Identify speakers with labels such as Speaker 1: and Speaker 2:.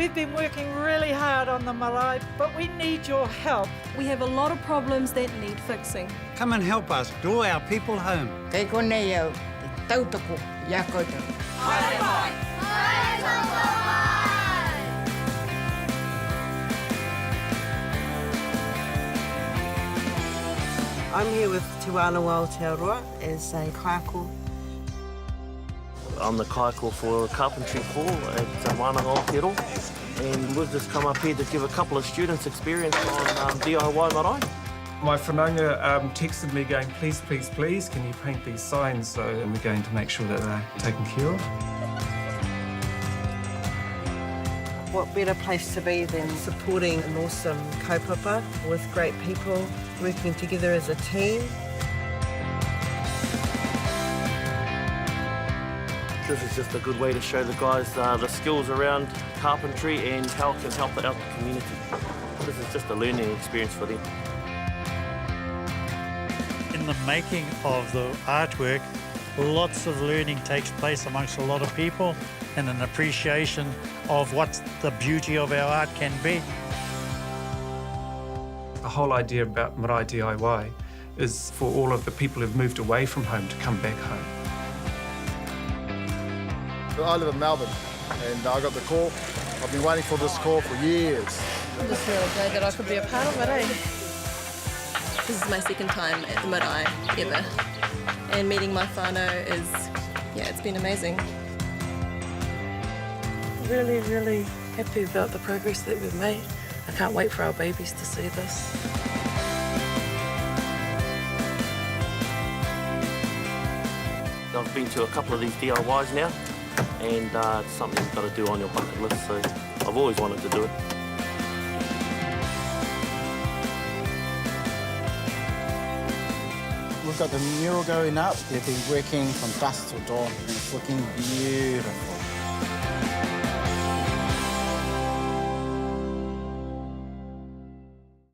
Speaker 1: We've been working really hard on the marae, but we need your help.
Speaker 2: We have a lot of problems that need fixing.
Speaker 3: Come and help us draw our people home.
Speaker 4: Kei konei au, te tautoko, ia koutou.
Speaker 5: I'm here with Te Wānanga Aotearoa as a kaiako.
Speaker 6: I'm the kaiako for carpentry Paul at Te Wānanga Aotearoa, and we've just come up here to give a couple of students experience on DIY marae.
Speaker 7: My whānanga texted me going, please, please, please, can you paint these signs? So we're going to make sure that they're taken care of.
Speaker 5: What better place to be than supporting an awesome kaupapa with great people, working together as a team.
Speaker 6: This is just a good way to show the guys the skills around carpentry and how it can help out the community. This is just a learning experience for them.
Speaker 8: In the making of the artwork, lots of learning takes place amongst a lot of people and an appreciation of what the beauty of our art can be.
Speaker 7: The whole idea about marae DIY is for all of the people who've moved away from home to come back home.
Speaker 9: I live in Melbourne and I got the call. I've been waiting for this call for years.
Speaker 2: I'm just really glad that I could be a part of it, eh? This is my second time at the marae ever. And meeting my whānau is, yeah, it's been amazing.
Speaker 10: Really, really happy about the progress that we've made. I can't wait for our babies to see this.
Speaker 6: I've been to a couple of these DIYs now, and it's something you've got to do on your bucket list, so I've always wanted to do it.
Speaker 11: We've got the mural going up. They've been working from dusk till dawn, and it's looking beautiful.